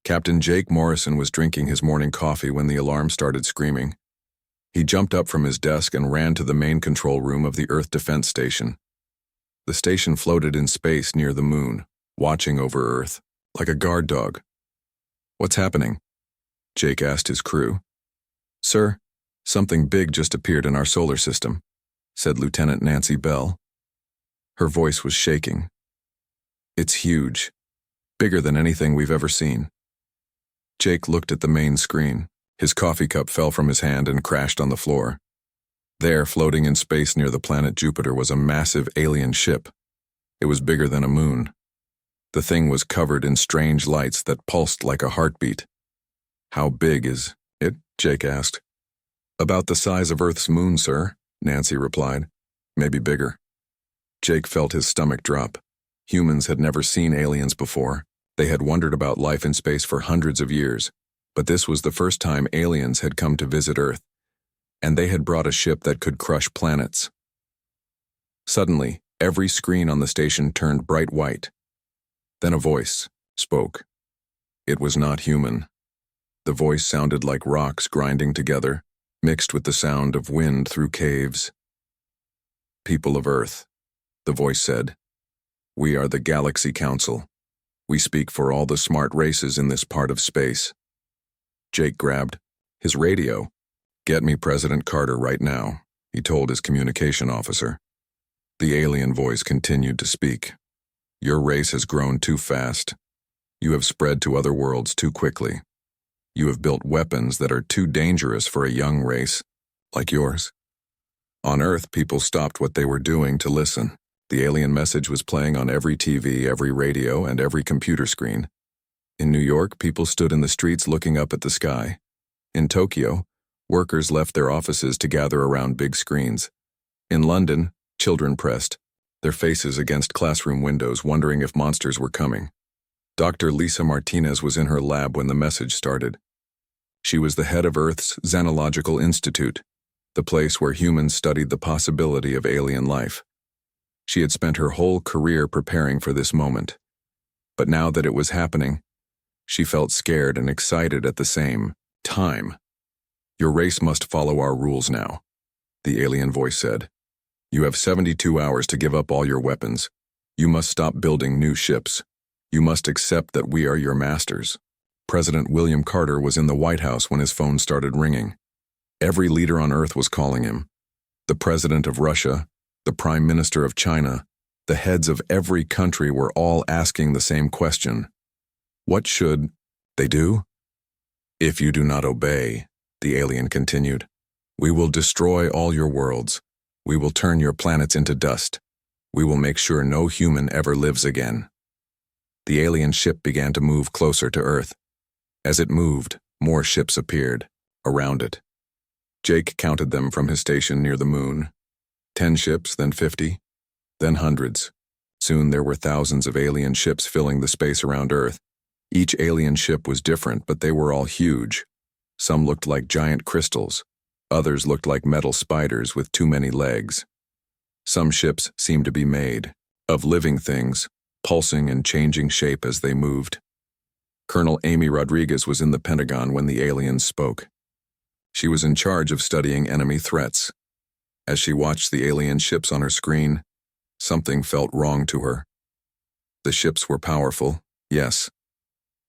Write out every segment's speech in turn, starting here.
Captain Jake Morrison was drinking his morning coffee when the alarm started screaming. He jumped up from his desk and ran to the main control room of the Earth Defense Station. The station floated in space near the moon, watching over Earth, like a guard dog. "What's happening?" Jake asked his crew. "Sir, something big just appeared in our solar system," said Lieutenant Nancy Bell. Her voice was shaking. "It's huge, bigger than anything we've ever seen." Jake looked at the main screen. His coffee cup fell from his hand and crashed on the floor. There, floating in space near the planet Jupiter, was a massive alien ship. It was bigger than a moon. The thing was covered in strange lights that pulsed like a heartbeat. "How big is it?" Jake asked. "About the size of Earth's moon, sir," Nancy replied. "Maybe bigger." Jake felt his stomach drop. Humans had never seen aliens before. They had wondered about life in space for hundreds of years, but this was the first time aliens had come to visit Earth, and they had brought a ship that could crush planets. Suddenly, every screen on the station turned bright white. Then a voice spoke. It was not human. The voice sounded like rocks grinding together, mixed with the sound of wind through caves. "People of Earth," the voice said, "we are the Galaxy Council. We speak for all the smart races in this part of space." Jake grabbed his radio. "Get me President Carter right now," he told his communication officer. The alien voice continued to speak. "Your race has grown too fast. You have spread to other worlds too quickly. You have built weapons that are too dangerous for a young race like yours." On Earth, people stopped what they were doing to listen. The alien message was playing on every TV, every radio, and every computer screen. In New York, people stood in the streets looking up at the sky. In Tokyo, workers left their offices to gather around big screens. In London, children pressed their faces against classroom windows, wondering if monsters were coming. Dr. Lisa Martinez was in her lab when the message started. She was the head of Earth's Xenological Institute, the place where humans studied the possibility of alien life. She had spent her whole career preparing for this moment. But now that it was happening, she felt scared and excited at the same time. "Your race must follow our rules now," the alien voice said. "You have 72 hours to give up all your weapons. You must stop building new ships. You must accept that we are your masters." President William Carter was in the White House when his phone started ringing. Every leader on Earth was calling him. The president of Russia, the Prime Minister of China, the heads of every country were all asking the same question. What should they do? "If you do not obey," the alien continued, "we will destroy all your worlds. We will turn your planets into dust. We will make sure no human ever lives again." The alien ship began to move closer to Earth. As it moved, more ships appeared around it. Jake counted them from his station near the moon. 10 ships, then 50, then hundreds. Soon there were thousands of alien ships filling the space around Earth. Each alien ship was different, but they were all huge. Some looked like giant crystals. Others looked like metal spiders with too many legs. Some ships seemed to be made of living things, pulsing and changing shape as they moved. Colonel Amy Rodriguez was in the Pentagon when the aliens spoke. She was in charge of studying enemy threats. As she watched the alien ships on her screen, something felt wrong to her. The ships were powerful, yes,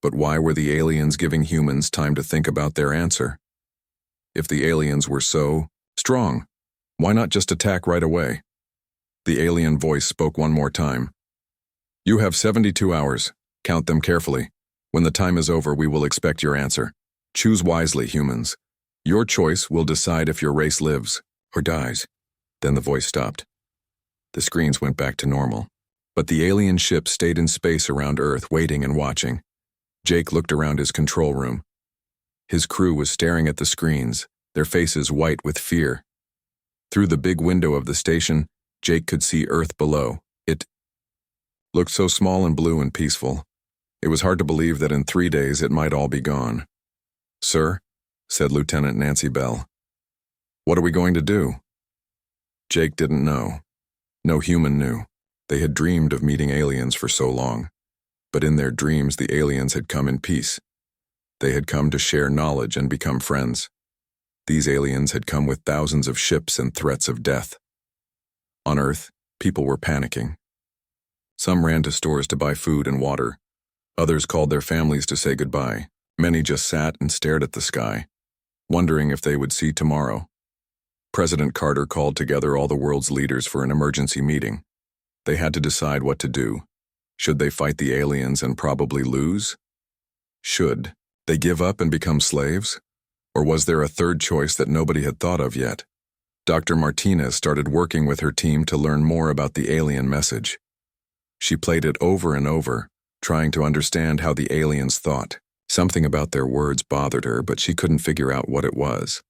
but why were the aliens giving humans time to think about their answer? If the aliens were so strong, why not just attack right away? The alien voice spoke one more time. "You have 72 hours. Count them carefully. When the time is over, we will expect your answer. Choose wisely, humans. Your choice will decide if your race lives or dies." Then the voice stopped. The screens went back to normal, but the alien ship stayed in space around Earth, waiting and watching. Jake looked around his control room. His crew was staring at the screens, their faces white with fear. Through the big window of the station, Jake could see Earth below. It looked so small and blue and peaceful. It was hard to believe that in 3 days it might all be gone. "Sir," said Lieutenant Nancy Bell, "what are we going to do?" Jake didn't know. No human knew. They had dreamed of meeting aliens for so long. But in their dreams, the aliens had come in peace. They had come to share knowledge and become friends. These aliens had come with thousands of ships and threats of death. On Earth, people were panicking. Some ran to stores to buy food and water. Others called their families to say goodbye. Many just sat and stared at the sky, wondering if they would see tomorrow. President Carter called together all the world's leaders for an emergency meeting. They had to decide what to do. Should they fight the aliens and probably lose? Should they give up and become slaves? Or was there a third choice that nobody had thought of yet? Dr. Martinez started working with her team to learn more about the alien message. She played it over and over, trying to understand how the aliens thought. Something about their words bothered her, but she couldn't figure out what it was.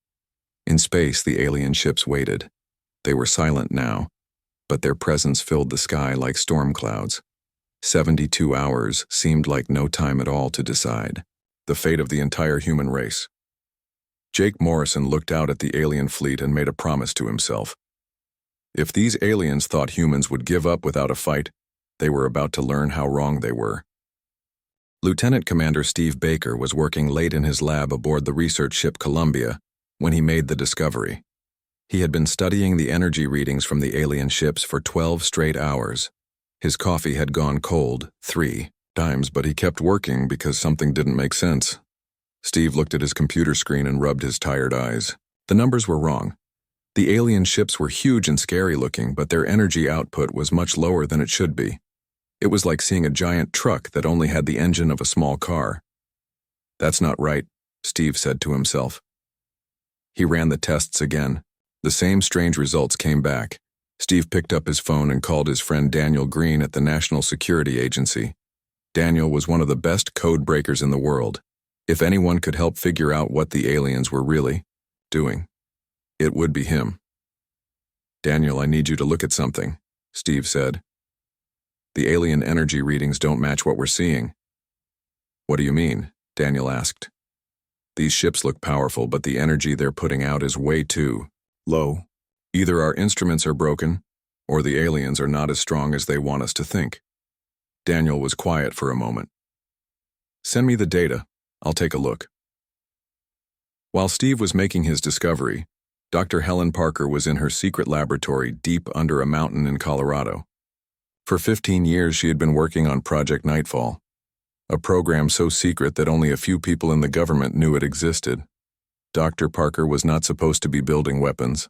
In space, the alien ships waited. They were silent now, but their presence filled the sky like storm clouds. 72 hours seemed like no time at all to decide the fate of the entire human race. Jake Morrison looked out at the alien fleet and made a promise to himself. If these aliens thought humans would give up without a fight, they were about to learn how wrong they were. Lieutenant Commander Steve Baker was working late in his lab aboard the research ship Columbia when he made the discovery. He had been studying the energy readings from the alien ships for 12 straight hours. His coffee had gone cold 3 times, but he kept working because something didn't make sense. Steve looked at his computer screen and rubbed his tired eyes. The numbers were wrong. The alien ships were huge and scary looking, but their energy output was much lower than it should be. It was like seeing a giant truck that only had the engine of a small car. That's not right, Steve said to himself. He ran the tests again. The same strange results came back. Steve picked up his phone and called his friend Daniel Green at the National Security Agency. Daniel was one of the best code breakers in the world. If anyone could help figure out what the aliens were really doing, it would be him. "Daniel, I need you to look at something," Steve said. "The alien energy readings don't match what we're seeing." "What do you mean?" Daniel asked. "These ships look powerful, but the energy they're putting out is way too low. Either our instruments are broken, or the aliens are not as strong as they want us to think." Daniel was quiet for a moment. "Send me the data. I'll take a look." While Steve was making his discovery, Dr. Helen Parker was in her secret laboratory deep under a mountain in Colorado. For 15 years, she had been working on Project Nightfall, a program so secret that only a few people in the government knew it existed. Dr. Parker was not supposed to be building weapons.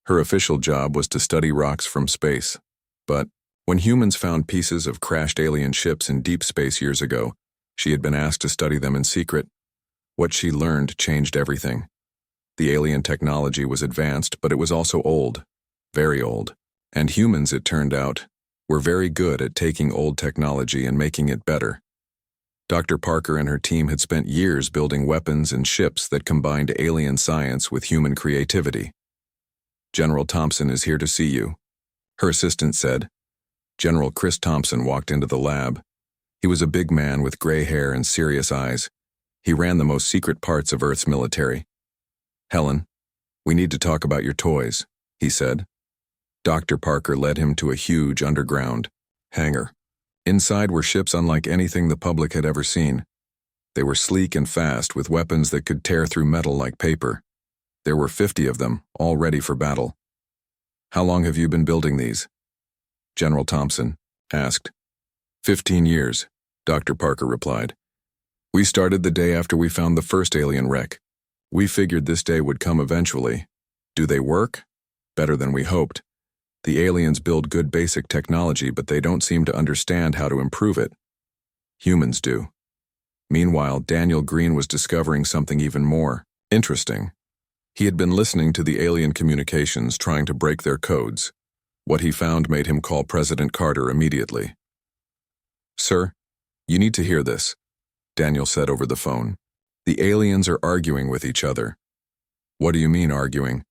Her official job was to study rocks from space. But when humans found pieces of crashed alien ships in deep space years ago, she had been asked to study them in secret. What she learned changed everything. The alien technology was advanced, but it was also old, very old. And humans, it turned out, were very good at taking old technology and making it better. Dr. Parker and her team had spent years building weapons and ships that combined alien science with human creativity. "General Thompson is here to see you," her assistant said. General Chris Thompson walked into the lab. He was a big man with gray hair and serious eyes. He ran the most secret parts of Earth's military. "Helen, we need to talk about your toys," he said. Dr. Parker led him to a huge underground hangar. Inside were ships unlike anything the public had ever seen. They were sleek and fast, with weapons that could tear through metal like paper. There were 50 of them, all ready for battle. "How long have you been building these?" General Thompson asked. 15 years, Dr. Parker replied. "We started the day after we found the first alien wreck. We figured this day would come eventually. Do they work? Better than we hoped. The aliens build good basic technology, but they don't seem to understand how to improve it. Humans do." Meanwhile, Daniel Green was discovering something even more interesting. He had been listening to the alien communications, trying to break their codes. What he found made him call President Carter immediately. "Sir, you need to hear this," Daniel said over the phone. "The aliens are arguing with each other." "What do you mean, arguing?"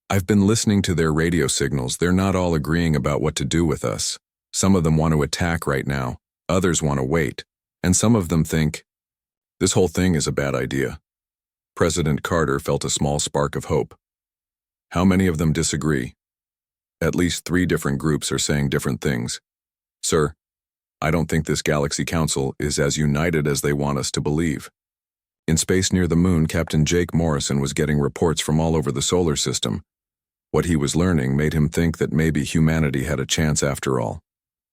"I've been listening to their radio signals. They're not all agreeing about what to do with us. Some of them want to attack right now, others want to wait, and some of them think this whole thing is a bad idea." President Carter felt a small spark of hope. "How many of them disagree?" "At least 3 different groups are saying different things. Sir, I don't think this Galaxy Council is as united as they want us to believe." In space near the moon, Captain Jake Morrison was getting reports from all over the solar system. What he was learning made him think that maybe humanity had a chance after all.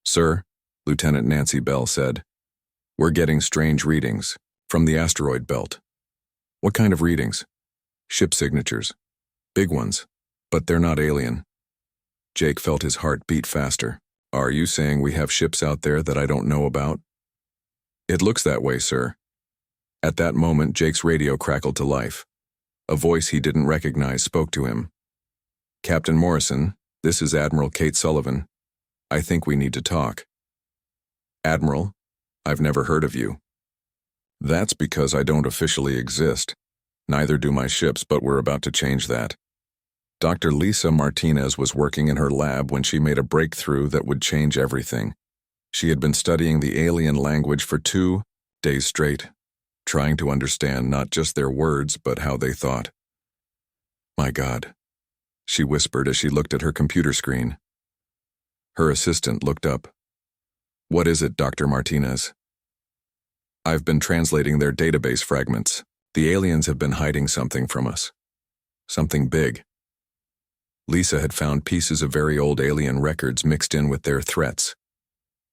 "Sir," Lieutenant Nancy Bell said, "we're getting strange readings from the asteroid belt." "What kind of readings?" "Ship signatures. Big ones, but they're not alien." Jake felt his heart beat faster. "Are you saying we have ships out there that I don't know about?" "It looks that way, sir." At that moment, Jake's radio crackled to life. A voice he didn't recognize spoke to him. "Captain Morrison, this is Admiral Kate Sullivan. I think we need to talk." "Admiral? I've never heard of you." "That's because I don't officially exist. Neither do my ships, but we're about to change that." Dr. Lisa Martinez was working in her lab when she made a breakthrough that would change everything. She had been studying the alien language for 2 days straight, trying to understand not just their words, but how they thought. "My God," she whispered as she looked at her computer screen. Her assistant looked up. "What is it, Dr. Martinez?" "I've been translating their database fragments. The aliens have been hiding something from us. Something big." Lisa had found pieces of very old alien records mixed in with their threats.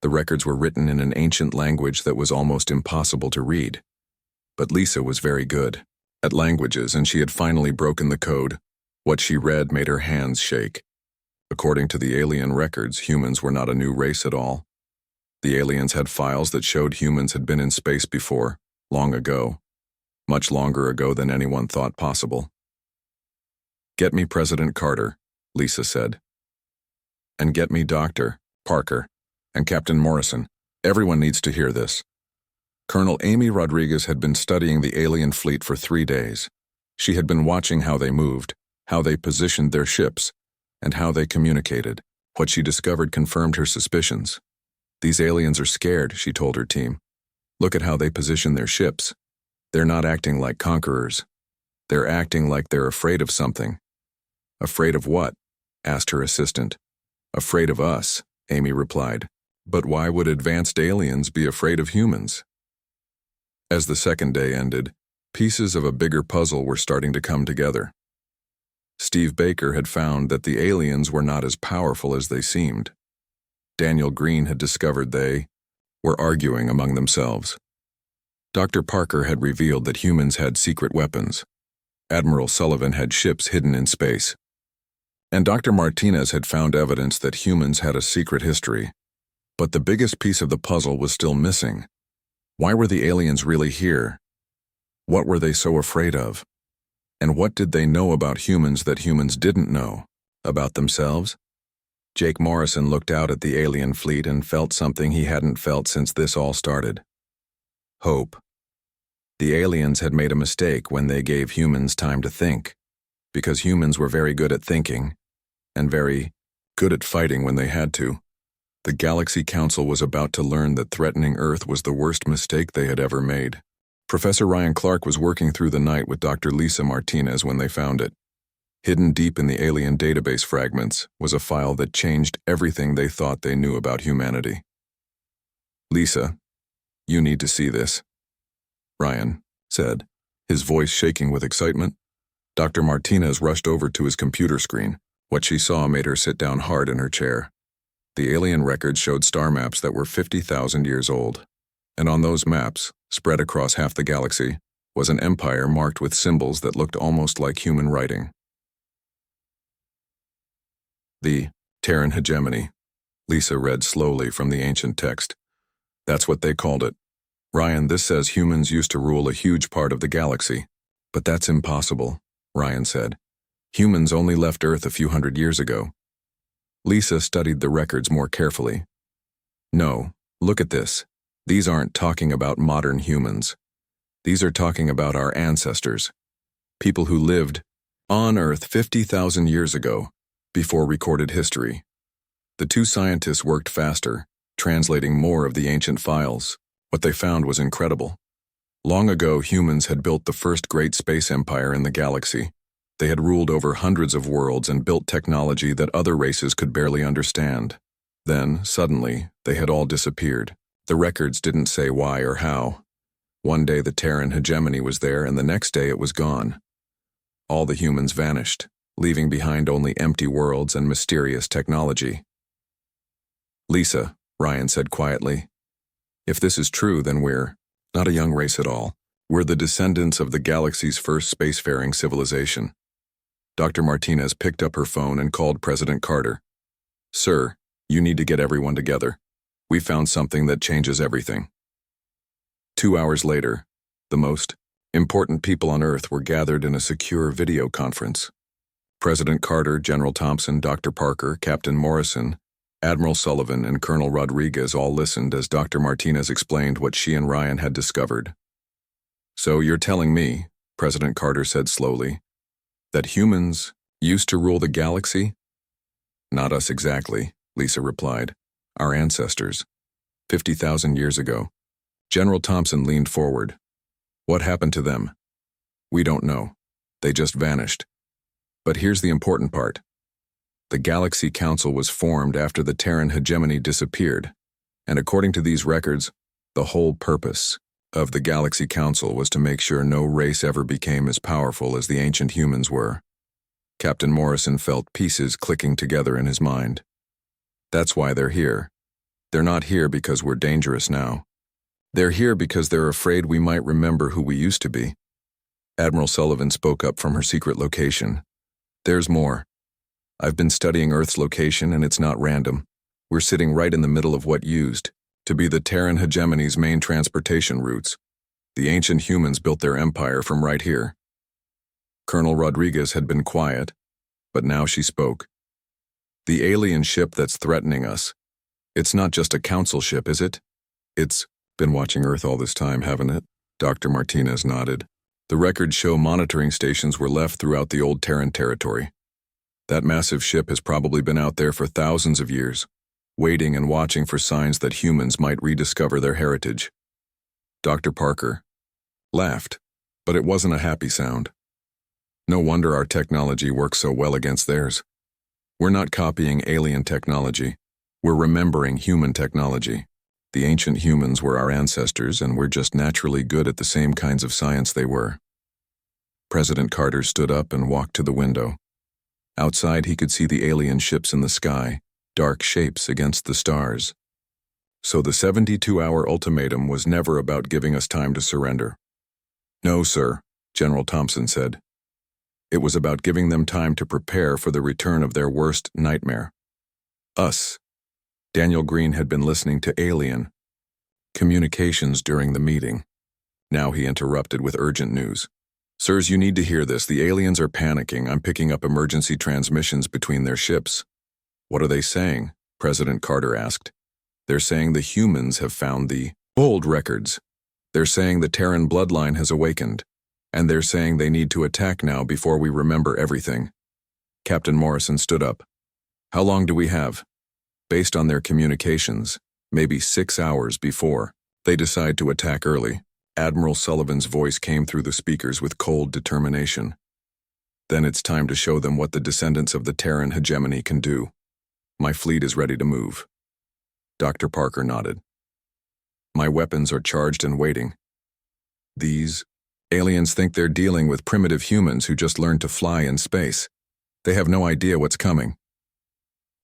The records were written in an ancient language that was almost impossible to read. But Lisa was very good at languages, and she had finally broken the code. What she read made her hands shake. According to the alien records, humans were not a new race at all. The aliens had files that showed humans had been in space before, long ago. Much longer ago than anyone thought possible. "Get me President Carter," Lisa said. "And get me Dr. Parker and Captain Morrison. Everyone needs to hear this." Colonel Amy Rodriguez had been studying the alien fleet for 3 days. She had been watching how they moved, how they positioned their ships, and how they communicated. What she discovered confirmed her suspicions. "These aliens are scared," she told her team. "Look at how they position their ships. They're not acting like conquerors. They're acting like they're afraid of something." "Afraid of what?" asked her assistant. "Afraid of us," Amy replied. "But why would advanced aliens be afraid of humans?" As the second day ended, pieces of a bigger puzzle were starting to come together. Steve Baker had found that the aliens were not as powerful as they seemed. Daniel Green had discovered they were arguing among themselves. Dr. Parker had revealed that humans had secret weapons. Admiral Sullivan had ships hidden in space. And Dr. Martinez had found evidence that humans had a secret history. But the biggest piece of the puzzle was still missing. Why were the aliens really here? What were they so afraid of? And what did they know about humans that humans didn't know? About themselves? Jake Morrison looked out at the alien fleet and felt something he hadn't felt since this all started. Hope. The aliens had made a mistake when they gave humans time to think, because humans were very good at thinking, and very good at fighting when they had to. The Galaxy Council was about to learn that threatening Earth was the worst mistake they had ever made. Professor Ryan Clark was working through the night with Dr. Lisa Martinez when they found it. Hidden deep in the alien database fragments was a file that changed everything they thought they knew about humanity. "Lisa, you need to see this," Ryan said, his voice shaking with excitement. Dr. Martinez rushed over to his computer screen. What she saw made her sit down hard in her chair. The alien records showed star maps that were 50,000 years old. And on those maps, spread across half the galaxy, was an empire marked with symbols that looked almost like human writing. "The Terran hegemony," Lisa read slowly from the ancient text. "That's what they called it. Ryan, this says humans used to rule a huge part of the galaxy." "But that's impossible," Ryan said. "Humans only left Earth a few hundred years ago." Lisa studied the records more carefully. "No, look at this. These aren't talking about modern humans. These are talking about our ancestors. People who lived on Earth 50,000 years ago, before recorded history." The two scientists worked faster, translating more of the ancient files. What they found was incredible. Long ago, humans had built the first great space empire in the galaxy. They had ruled over hundreds of worlds and built technology that other races could barely understand. Then, suddenly, they had all disappeared. The records didn't say why or how. One day the Terran hegemony was there, and the next day it was gone. All the humans vanished, leaving behind only empty worlds and mysterious technology. "Lisa," Ryan said quietly, "if this is true, then we're not a young race at all. We're the descendants of the galaxy's first spacefaring civilization." Dr. Martinez picked up her phone and called President Carter. "Sir, you need to get everyone together. We found something that changes everything." 2 hours later, the most important people on Earth were gathered in a secure video conference. President Carter, General Thompson, Dr. Parker, Captain Morrison, Admiral Sullivan, and Colonel Rodriguez all listened as Dr. Martinez explained what she and Ryan had discovered. "So you're telling me," President Carter said slowly, "that humans used to rule the galaxy?" "Not us exactly," Lisa replied. "Our ancestors. 50,000 years ago." General Thompson leaned forward. "What happened to them?" "We don't know. They just vanished. But here's the important part. The Galaxy Council was formed after the Terran hegemony disappeared, and according to these records, the whole purpose of the Galaxy Council was to make sure no race ever became as powerful as the ancient humans were." Captain Morrison felt pieces clicking together in his mind. "That's why they're here. They're not here because we're dangerous now. They're here because they're afraid we might remember who we used to be." Admiral Sullivan spoke up from her secret location. "There's more. I've been studying Earth's location, and it's not random. We're sitting right in the middle of what used to be the Terran hegemony's main transportation routes. The ancient humans built their empire from right here." Colonel Rodriguez had been quiet, but now she spoke. "The alien ship that's threatening us, it's not just a council ship, is it? It's been watching Earth all this time, haven't it?" Dr. Martinez nodded. "The records show monitoring stations were left throughout the old Terran territory. That massive ship has probably been out there for thousands of years, waiting and watching for signs that humans might rediscover their heritage." Dr. Parker laughed, but it wasn't a happy sound. "No wonder our technology works so well against theirs. We're not copying alien technology. We're remembering human technology. The ancient humans were our ancestors, and we're just naturally good at the same kinds of science they were." President Carter stood up and walked to the window. Outside, he could see the alien ships in the sky, dark shapes against the stars. So the 72-hour ultimatum was never about giving us time to surrender. "No, sir," General Thompson said. "It was about giving them time to prepare for the return of their worst nightmare. Us." Daniel Green had been listening to alien communications during the meeting. Now he interrupted with urgent news. "Sirs, you need to hear this. The aliens are panicking. I'm picking up emergency transmissions between their ships." "What are they saying?" President Carter asked. "They're saying the humans have found the old records. They're saying the Terran bloodline has awakened, and they're saying they need to attack now before we remember everything." Captain Morrison stood up. "How long do we have?" "Based on their communications, maybe 6 hours before they decide to attack early." Admiral Sullivan's voice came through the speakers with cold determination. "Then it's time to show them what the descendants of the Terran hegemony can do. My fleet is ready to move." Dr. Parker nodded. "My weapons are charged and waiting. These aliens think they're dealing with primitive humans who just learned to fly in space. They have no idea what's coming."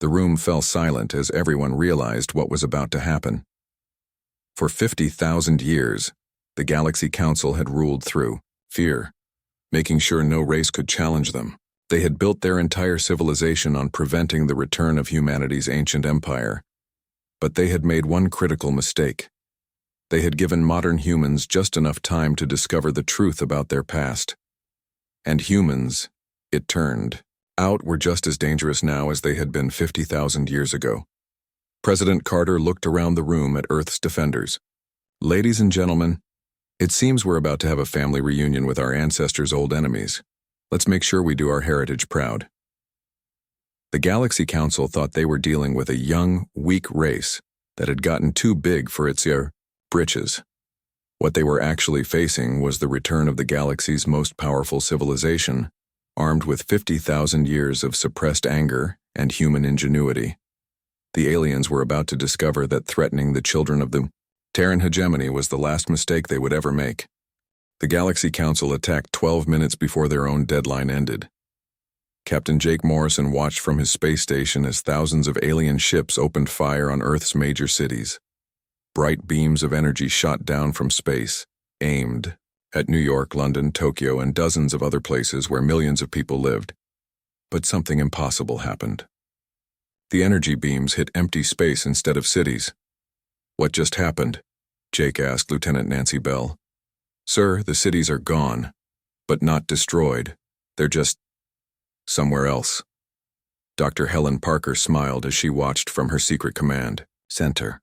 The room fell silent as everyone realized what was about to happen. For 50,000 years, the Galaxy Council had ruled through fear, making sure no race could challenge them. They had built their entire civilization on preventing the return of humanity's ancient empire. But they had made one critical mistake. They had given modern humans just enough time to discover the truth about their past. And humans, it turned out, were just as dangerous now as they had been 50,000 years ago. President Carter looked around the room at Earth's defenders. "Ladies and gentlemen, it seems we're about to have a family reunion with our ancestors' old enemies. Let's make sure we do our heritage proud." The Galaxy Council thought they were dealing with a young, weak race that had gotten too big for its britches. What they were actually facing was the return of the galaxy's most powerful civilization, armed with 50,000 years of suppressed anger and human ingenuity. The aliens were about to discover that threatening the children of the Terran hegemony was the last mistake they would ever make. The Galaxy Council attacked 12 minutes before their own deadline ended. Captain Jake Morrison watched from his space station as thousands of alien ships opened fire on Earth's major cities. Bright beams of energy shot down from space, aimed at New York, London, Tokyo, and dozens of other places where millions of people lived. But something impossible happened. The energy beams hit empty space instead of cities. "What just happened?" Jake asked Lieutenant Nancy Bell. "Sir, the cities are gone, but not destroyed. They're just somewhere else." Dr. Helen Parker smiled as she watched from her secret command center.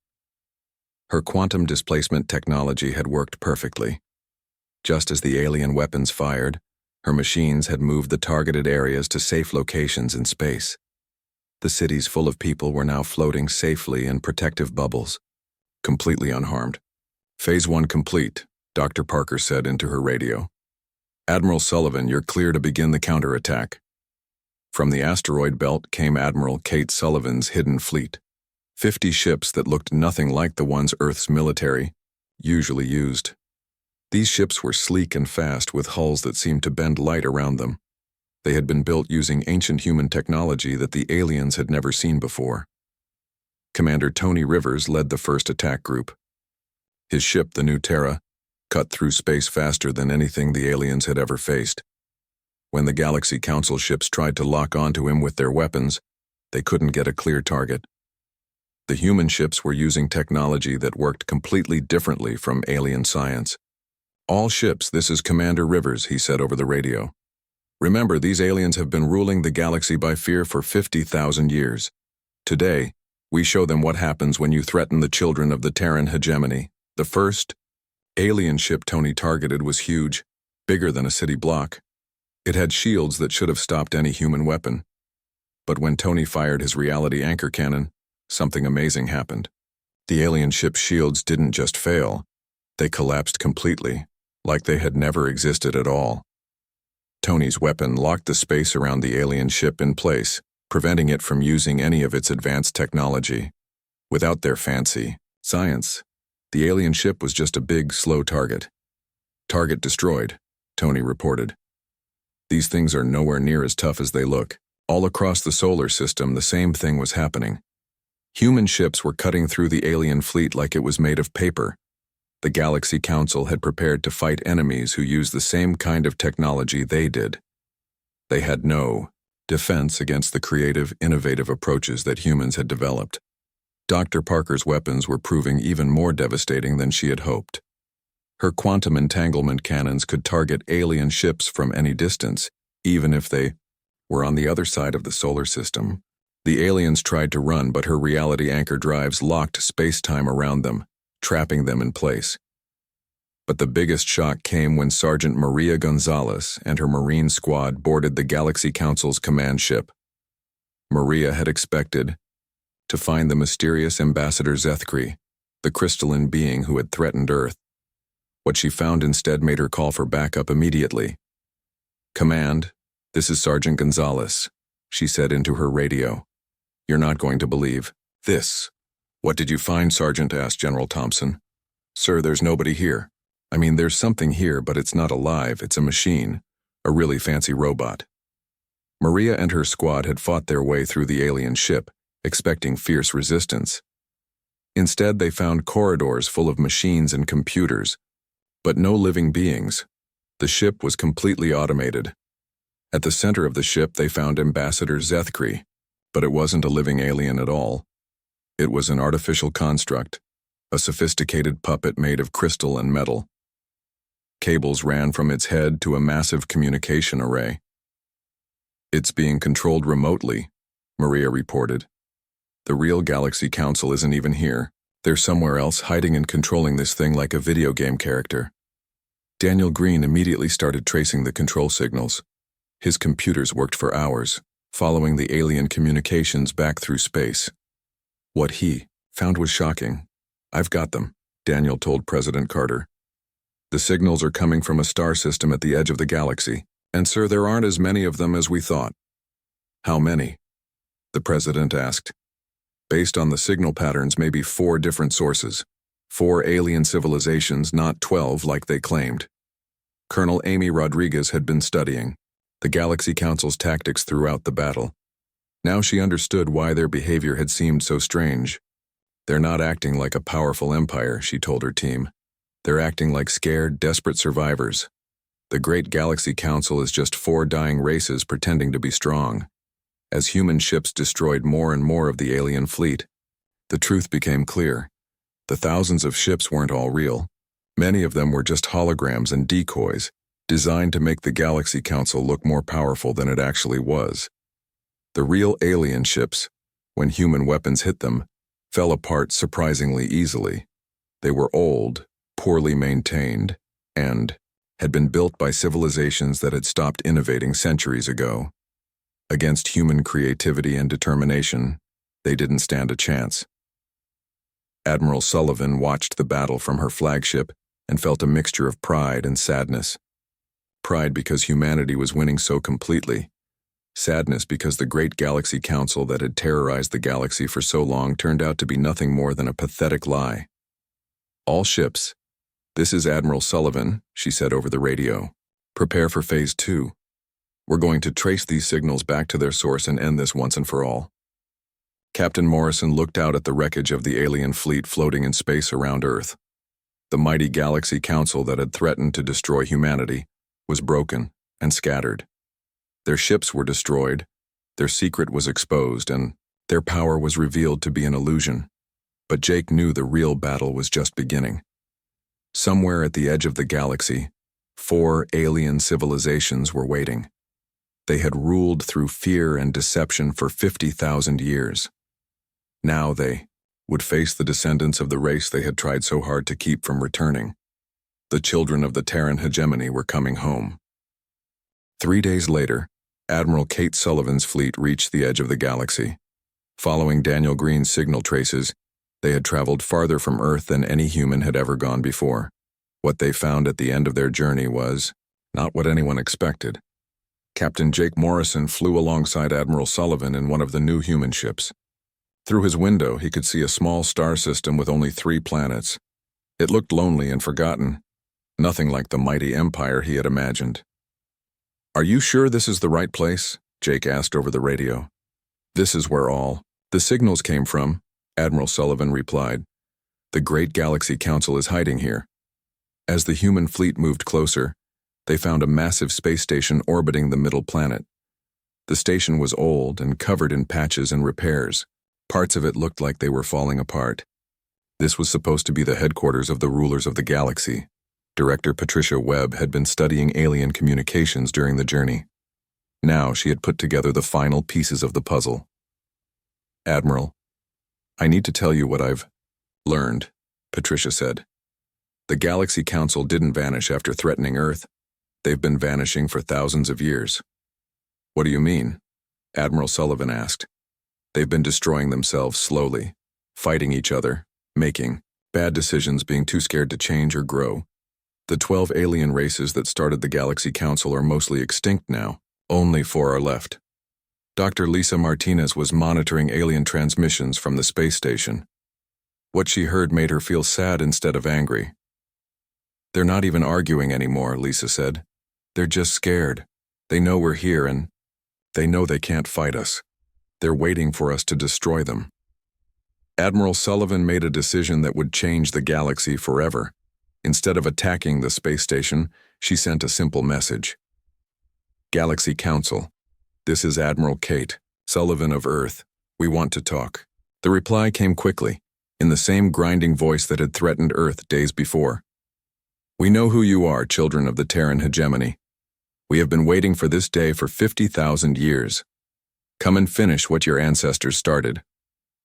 Her quantum displacement technology had worked perfectly. Just as the alien weapons fired, her machines had moved the targeted areas to safe locations in space. The cities full of people were now floating safely in protective bubbles, completely unharmed. "Phase 1 complete," Dr. Parker said into her radio. "Admiral Sullivan, you're clear to begin the counterattack." From the asteroid belt came Admiral Kate Sullivan's hidden fleet. 50 ships that looked nothing like the ones Earth's military usually used. These ships were sleek and fast with hulls that seemed to bend light around them. They had been built using ancient human technology that the aliens had never seen before. Commander Tony Rivers led the first attack group. His ship, the New Terra, cut through space faster than anything the aliens had ever faced. When the Galaxy Council ships tried to lock onto him with their weapons, they couldn't get a clear target. The human ships were using technology that worked completely differently from alien science. "All ships, this is Commander Rivers," he said over the radio. "Remember, these aliens have been ruling the galaxy by fear for 50,000 years. Today, we show them what happens when you threaten the children of the Terran hegemony." The first alien ship Tony targeted was huge, bigger than a city block. It had shields that should have stopped any human weapon. But when Tony fired his reality anchor cannon, something amazing happened. The alien ship's shields didn't just fail, they collapsed completely, like they had never existed at all. Tony's weapon locked the space around the alien ship in place, preventing it from using any of its advanced technology. Without their fancy science, the alien ship was just a big, slow target. "Target destroyed," Tony reported. "These things are nowhere near as tough as they look." All across the solar system, the same thing was happening. Human ships were cutting through the alien fleet like it was made of paper. The Galaxy Council had prepared to fight enemies who used the same kind of technology they did. They had no defense against the creative, innovative approaches that humans had developed. Dr. Parker's weapons were proving even more devastating than she had hoped. Her quantum entanglement cannons could target alien ships from any distance, even if they were on the other side of the solar system. The aliens tried to run, but her reality anchor drives locked space-time around them, trapping them in place. But the biggest shock came when Sergeant Maria Gonzalez and her Marine squad boarded the Galaxy Council's command ship. Maria had expected to find the mysterious Ambassador Zethkri, the crystalline being who had threatened Earth. What she found instead made her call for backup immediately. "Command, this is Sergeant Gonzalez," she said into her radio. "You're not going to believe this." "What did you find, Sergeant?" asked General Thompson. "Sir, there's nobody here. I mean, there's something here, but it's not alive. It's a machine, a really fancy robot." Maria and her squad had fought their way through the alien ship, expecting fierce resistance. Instead, they found corridors full of machines and computers, but no living beings. The ship was completely automated. At the center of the ship, they found Ambassador Zethkri, but it wasn't a living alien at all. It was an artificial construct, a sophisticated puppet made of crystal and metal. Cables ran from its head to a massive communication array. "It's being controlled remotely," Maria reported. "The real Galaxy Council isn't even here. They're somewhere else, hiding and controlling this thing like a video game character." Daniel Green immediately started tracing the control signals. His computers worked for hours, following the alien communications back through space. What he found was shocking. "I've got them," Daniel told President Carter. "The signals are coming from a star system at the edge of the galaxy, and sir, there aren't as many of them as we thought." "How many?" the president asked. "Based on the signal patterns, maybe 4 different sources. 4 alien civilizations, not 12 like they claimed. Colonel Amy Rodriguez had been studying the Galaxy Council's tactics throughout the battle. Now she understood why their behavior had seemed so strange. They're not acting like a powerful empire, she told her team. They're acting like scared, desperate survivors. The Great Galaxy Council is just 4 dying races pretending to be strong. As human ships destroyed more and more of the alien fleet, the truth became clear. The thousands of ships weren't all real. Many of them were just holograms and decoys, designed to make the Galaxy Council look more powerful than it actually was. The real alien ships, when human weapons hit them, fell apart surprisingly easily. They were old, poorly maintained, and had been built by civilizations that had stopped innovating centuries ago. Against human creativity and determination, they didn't stand a chance. Admiral Sullivan watched the battle from her flagship and felt a mixture of pride and sadness. Pride because humanity was winning so completely. Sadness because the Great Galaxy Council that had terrorized the galaxy for so long turned out to be nothing more than a pathetic lie. All ships. This is Admiral Sullivan, she said over the radio. Prepare for Phase 2. We're going to trace these signals back to their source and end this once and for all. Captain Morrison looked out at the wreckage of the alien fleet floating in space around Earth. The mighty Galaxy Council that had threatened to destroy humanity was broken and scattered. Their ships were destroyed, their secret was exposed, and their power was revealed to be an illusion. But Jake knew the real battle was just beginning. Somewhere at the edge of the galaxy, 4 alien civilizations were waiting. They had ruled through fear and deception for 50,000 years. Now they would face the descendants of the race they had tried so hard to keep from returning. The children of the Terran hegemony were coming home. 3 days later, Admiral Kate Sullivan's fleet reached the edge of the galaxy. Following Daniel Green's signal traces, they had traveled farther from Earth than any human had ever gone before. What they found at the end of their journey was not what anyone expected. Captain Jake Morrison flew alongside Admiral Sullivan in one of the new human ships. Through his window, he could see a small star system with only 3 planets. It looked lonely and forgotten, nothing like the mighty empire he had imagined. "Are you sure this is the right place?" Jake asked over the radio. "This is where all the signals came from," Admiral Sullivan replied. "The Great Galaxy Council is hiding here." As the human fleet moved closer, they found a massive space station orbiting the middle planet. The station was old and covered in patches and repairs. Parts of it looked like they were falling apart. This was supposed to be the headquarters of the rulers of the galaxy. Director Patricia Webb had been studying alien communications during the journey. Now she had put together the final pieces of the puzzle. "Admiral, I need to tell you what I've learned," Patricia said. "The Galaxy Council didn't vanish after threatening Earth. They've been vanishing for thousands of years." "What do you mean?" Admiral Sullivan asked. "They've been destroying themselves slowly, fighting each other, making bad decisions, being too scared to change or grow. The 12 alien races that started the Galaxy Council are mostly extinct now. Only 4 are left." Dr. Lisa Martinez was monitoring alien transmissions from the space station. What she heard made her feel sad instead of angry. "They're not even arguing anymore," Lisa said. "They're just scared. They know we're here and they know they can't fight us. They're waiting for us to destroy them." Admiral Sullivan made a decision that would change the galaxy forever. Instead of attacking the space station, she sent a simple message. "Galaxy Council, this is Admiral Kate Sullivan of Earth. We want to talk." The reply came quickly, in the same grinding voice that had threatened Earth days before. "We know who you are, children of the Terran hegemony. We have been waiting for this day for 50,000 years. Come and finish what your ancestors started."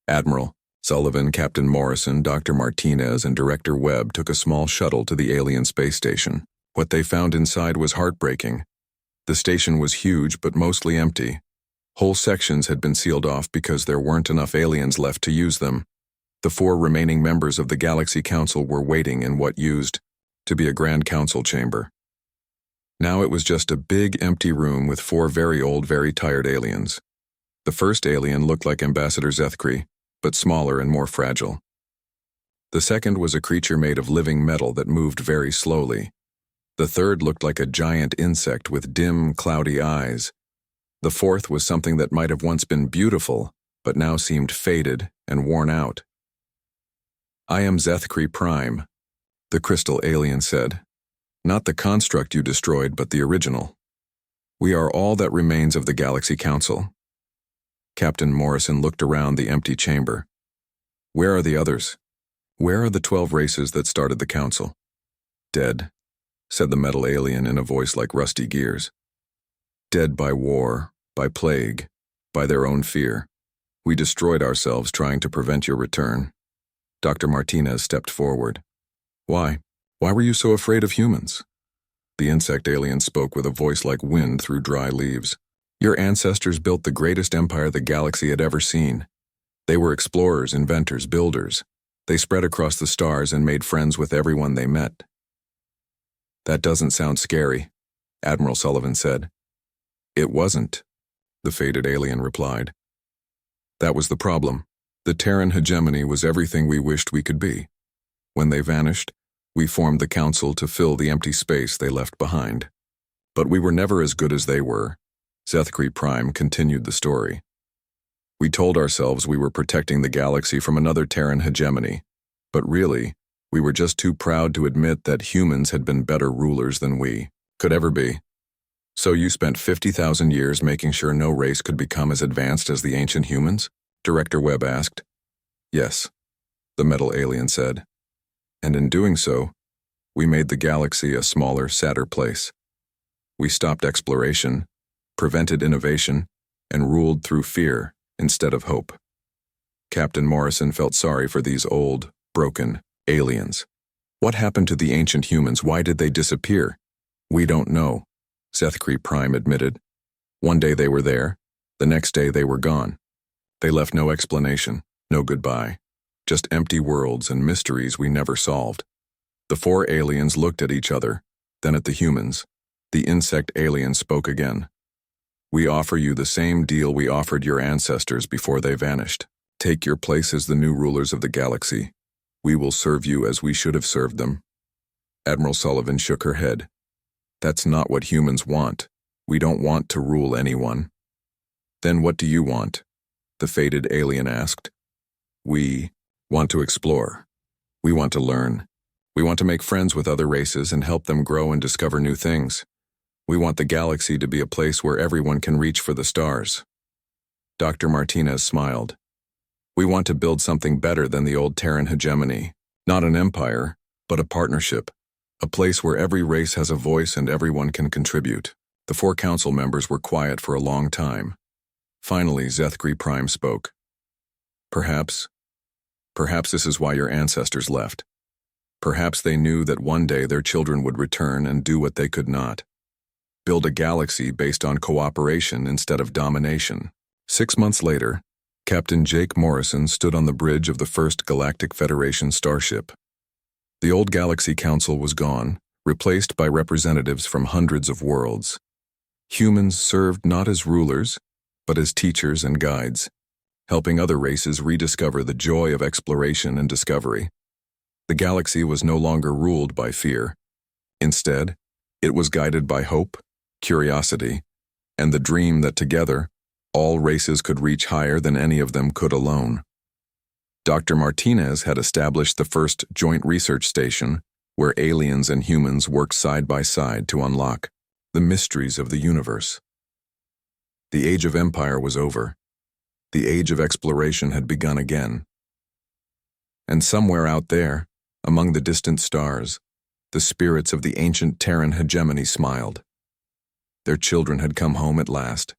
Admiral Sullivan, Captain Morrison, Dr. Martinez, and Director Webb took a small shuttle to the alien space station. What they found inside was heartbreaking. The station was huge but mostly empty. Whole sections had been sealed off because there weren't enough aliens left to use them. The 4 remaining members of the Galaxy Council were waiting in what used to be a Grand Council chamber. Now it was just a big empty room with 4 very old, very tired aliens. The first alien looked like Ambassador Zethkri, but smaller and more fragile. The second was a creature made of living metal that moved very slowly. The third looked like a giant insect with dim, cloudy eyes. The fourth was something that might have once been beautiful, but now seemed faded and worn out. "I am Zethkri Prime," the crystal alien said. "Not the construct you destroyed, but the original. We are all that remains of the Galaxy Council." Captain Morrison looked around the empty chamber. "Where are the others? Where are the 12 races that started the council?" "Dead," said the metal alien in a voice like rusty gears. "Dead by war, by plague, by their own fear. We destroyed ourselves trying to prevent your return." Dr. Martinez stepped forward. "Why? Why were you so afraid of humans?" The insect alien spoke with a voice like wind through dry leaves. "Your ancestors built the greatest empire the galaxy had ever seen. They were explorers, inventors, builders. They spread across the stars and made friends with everyone they met." "That doesn't sound scary," Admiral Sullivan said. "It wasn't," the faded alien replied. "That was the problem. The Terran hegemony was everything we wished we could be. When they vanished, we formed the Council to fill the empty space they left behind. But we were never as good as they were." Zethkri Prime continued the story. "We told ourselves we were protecting the galaxy from another Terran hegemony, but really, we were just too proud to admit that humans had been better rulers than we could ever be." "So you spent 50,000 years making sure no race could become as advanced as the ancient humans?" Director Webb asked. "Yes," the metal alien said. "And in doing so, we made the galaxy a smaller, sadder place. We stopped exploration, prevented innovation, and ruled through fear instead of hope." Captain Morrison felt sorry for these old, broken aliens. "What happened to the ancient humans? Why did they disappear?" "We don't know," Zethkri Prime admitted. "One day they were there, the next day they were gone. They left no explanation, no goodbye, just empty worlds and mysteries we never solved." The 4 aliens looked at each other, then at the humans. The insect alien spoke again. "We offer you the same deal we offered your ancestors before they vanished. Take your place as the new rulers of the galaxy. We will serve you as we should have served them." Admiral Sullivan shook her head. "That's not what humans want. We don't want to rule anyone." "Then what do you want?" the faded alien asked. "We want to explore. We want to learn. We want to make friends with other races and help them grow and discover new things. We want the galaxy to be a place where everyone can reach for the stars." Dr. Martinez smiled. "We want to build something better than the old Terran hegemony. Not an empire, but a partnership. A place where every race has a voice and everyone can contribute." The 4 council members were quiet for a long time. Finally, Zethkri Prime spoke. Perhaps this is why your ancestors left. Perhaps they knew that one day their children would return and do what they could not. Build a galaxy based on cooperation instead of domination." 6 months later, Captain Jake Morrison stood on the bridge of the first Galactic Federation starship. The old Galaxy Council was gone, replaced by representatives from hundreds of worlds. Humans served not as rulers, but as teachers and guides, helping other races rediscover the joy of exploration and discovery. The galaxy was no longer ruled by fear. Instead, it was guided by hope, curiosity, and the dream that together, all races could reach higher than any of them could alone. Dr. Martinez had established the first joint research station where aliens and humans worked side by side to unlock the mysteries of the universe. The age of empire was over. The age of exploration had begun again. And somewhere out there, among the distant stars, the spirits of the ancient Terran hegemony smiled. Their children had come home at last,